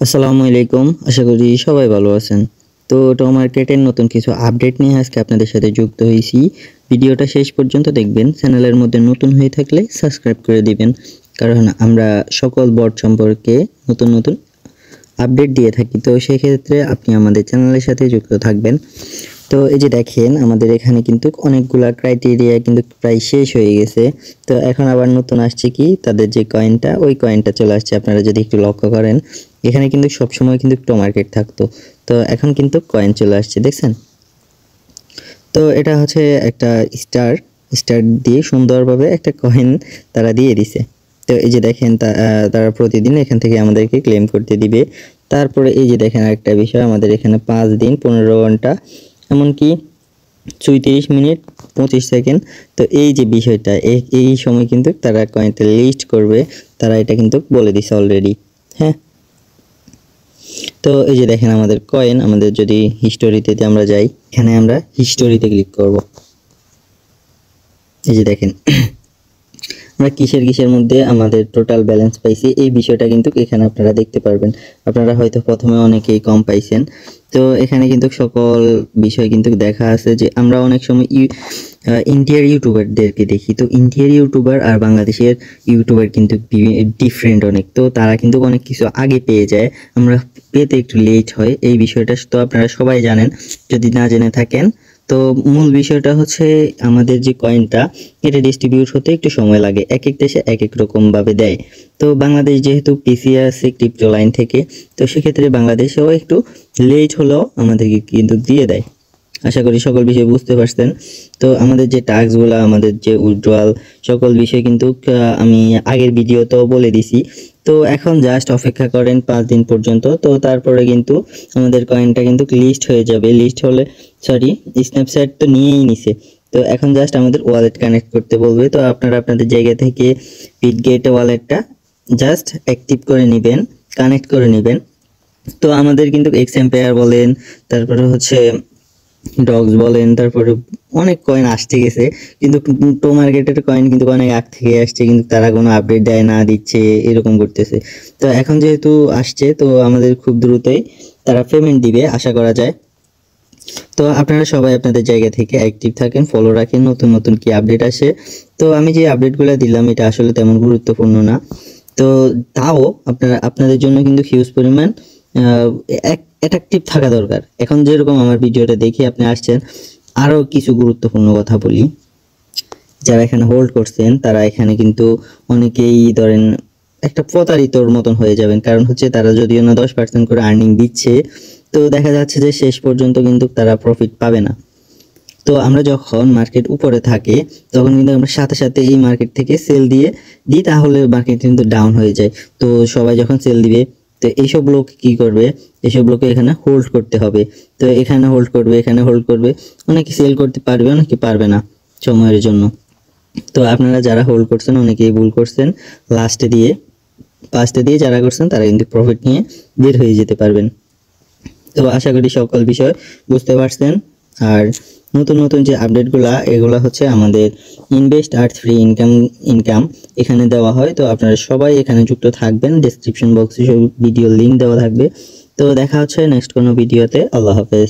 আসসালামু আলাইকুম, আশা করি সবাই ভালো আছেন। তো টক মার্কেটের নতুন কিছু আপডেট নিয়ে আজকে আপনাদের সাথে যুক্ত হয়েছি। ভিডিওটা শেষ পর্যন্ত দেখবেন। চ্যানেলের মধ্যে নতুন হয়ে থাকলে সাবস্ক্রাইব করে দিবেন, কারণ আমরা সকল বট সম্পর্কে নতুন আপডেট দিয়ে থাকি। তো সেক্ষেত্রে আপনি আমাদের চ্যানেলের সাথে যুক্ত থাকবেন। তো এই যে দেখেন, আমাদের এখানে কিন্তু অনেকগুলা ক্রাইটেরিয়া কিন্তু প্রায় শেষ হয়ে গেছে। তো এখন আবার নতুন আসছে কি, তাদের যে কয়েনটা, ওই কয়েনটা চলে আসছে। আপনারা যদি একটু লক্ষ্য করেন, এখানে কিন্তু সবসময় কিন্তু টক মার্কেট থাকতো, তো এখন কিন্তু কয়েন চলে আসছে, দেখছেন? তো এটা হচ্ছে একটা স্টার স্টার দিয়ে সুন্দরভাবে একটা কয়েন তারা দিয়ে দিছে। তো এই যে দেখেন, তারা প্রতিদিন এখান থেকে আমাদেরকে ক্লেম করতে দিবে। তারপরে এই যে দেখেন আরেকটা বিষয়, আমাদের এখানে 5 দিন 15 ঘন্টা এমনকি 34 মিনিট 25 সেকেন্ড। তো এই যে বিষয়টা, এই সময় কিন্তু তারা কয়েনটা লিস্ট করবে, তারা এটা কিন্তু বলে দিছে অলরেডি। হ্যাঁ, তো এই যে দেখেন আমাদের কয়েন, আমাদের যদি হিস্টোরিতে আমরা যাই, এখানে আমরা হিস্টোরিতে ক্লিক করব। এই যে দেখেন আমরা কিসের মধ্যে আমাদের টোটাল ব্যালেন্স পাইছি, এই বিষয়টা কিন্তু এখানে আপনারা দেখতে পারবেন। আপনারা হয়তো প্রথমে অনেকেই কম পাইছেন, তো এখানে কিন্তু সকল বিষয় কিন্তু দেখা আছে। যে আমরা অনেক সময় ইন্ডিয়ার ইউটিউবারদেরকে দেখি, তো ইন্ডিয়ার ইউটিউবার আর বাংলাদেশের ইউটিউবার কিন্তু ডিফারেন্ট অনেক। তো তারা কিন্তু অনেক কিছু আগে পেয়ে যায়, আমরা পেতে একটু লেট হয়। এই বিষয়টা তো আপনারা সবাই জানেন, যদি না জেনে থাকেন। তো মূল বিষয়টা হচ্ছে, আমাদের যে কয়েনটা, এটা ডিস্ট্রিবিউট হতে একটু সময় লাগে, এক এক দেশে এক এক রকম ভাবে দেয়। তো বাংলাদেশ যেহেতু পিছিয়ে আছে ক্রিপ্টো লাইন থেকে, তো সেক্ষেত্রে বাংলাদেশেও একটু লেট হলেও আমাদেরকে কিন্তু দিয়ে দেয়। আশা করি সকল বিষয় বুঝতে পারছেন। তো আমাদের যে টাস্কগুলো, আমাদের যে উইথড্রয়াল, সকল বিষয় কিন্তু আমি আগের ভিডিওতেও বলে দিছি। তো এখন জাস্ট অপেক্ষা করেন 5 দিন পর্যন্ত। তো তারপরে কিন্তু আমাদের কয়েনটা কিন্তু লিস্ট হয়ে যাবে। লিস্ট হলে, সরি, স্ন্যাপচ্যাট তো নিয়েই নিছে, তো এখন জাস্ট আমাদের ওয়ালেট কানেক্ট করতে বলবে। তো আপনারা আপনাদের জায়গা থেকে বিটগেট ওয়ালেটটা জাস্ট অ্যাক্টিভ করে নেবেন, কানেক্ট করে নেবেন। তো আমাদের কিন্তু এক্সএম্পায়ার বলেন, তারপরে হচ্ছে ডগস বলেন, তারপরে অনেক কয়েন আসতে গেছে, কিন্তু টো মার্কেটের কয়েন কিন্তু অনেক আগ থেকে আসছে, কিন্তু তারা কোনো আপডেট দেয় না, দিচ্ছে এরকম করতেছে। তো এখন যেহেতু আসছে, তো আমাদের খুব দ্রুতই তারা পেমেন্ট দিবে আশা করা যায়। তো আপনারা সবাই আপনাদের জায়গা থেকে অ্যাক্টিভ থাকেন, ফলো রাখেন, নতুন কি আপডেট আসে। তো আমি যে আপডেটগুলো দিলাম, এটা আসলে তেমন গুরুত্বপূর্ণ না, তো তাও আপনাদের জন্য কিন্তু হিউজ পরিমাণ অ্যাট্রাকটিভ থাকা দরকার। এখন যেরকম আমার ভিডিওটা দেখে আপনি আসছেন, আরও কিছু গুরুত্বপূর্ণ কথা বলি। যারা এখানে হোল্ড করছেন, তারা এখানে কিন্তু অনেকেই ধরেন একটা প্রতারিতর মতন হয়ে যাবেন। কারণ হচ্ছে, তারা যদিও না 10% করে আর্নিং দিচ্ছে, তো দেখা যাচ্ছে যে শেষ পর্যন্ত কিন্তু তারা প্রফিট পাবে না। তো আমরা যখন মার্কেট উপরে থাকে, তখন কিন্তু আমরা সাথে সাথে এই মার্কেট থেকে সেল দিয়ে দিই, তাহলে মার্কেট কিন্তু ডাউন হয়ে যায়। তো সবাই যখন সেল দিবে, তো এইসব লোক কি করবে, এইসব লোককে এখানে হোল্ড করতে হবে। তো এখানে হোল্ড করবে, এখানে হোল্ড করবে, অনেকে সেল করতে পারবে, অনেকে পারবে না সময়ের জন্য। তো আপনারা যারা হোল্ড করছেন, অনেকেই ভুল করছেন, লাস্টে দিয়ে যারা করছেন, তারা কিন্তু প্রফিট নিয়ে বের হয়ে যেতে পারবেন। তো আশা করি সকল বিষয় বুঝতে পারছেন। আর নতুন যে আপডেটগুলো, এগুলো হচ্ছে আমাদের ইনভেস্ট আর্থ ফ্রি ইনকাম এখানে দেওয়া হয়। তো আপনারা সবাই এখানে যুক্ত থাকবেন, ডেসক্রিপশন বক্সে সব ভিডিও লিঙ্ক দেওয়া থাকবে। তো দেখা হচ্ছে নেক্সট কোনো ভিডিওতে। আল্লাহ হাফেজ।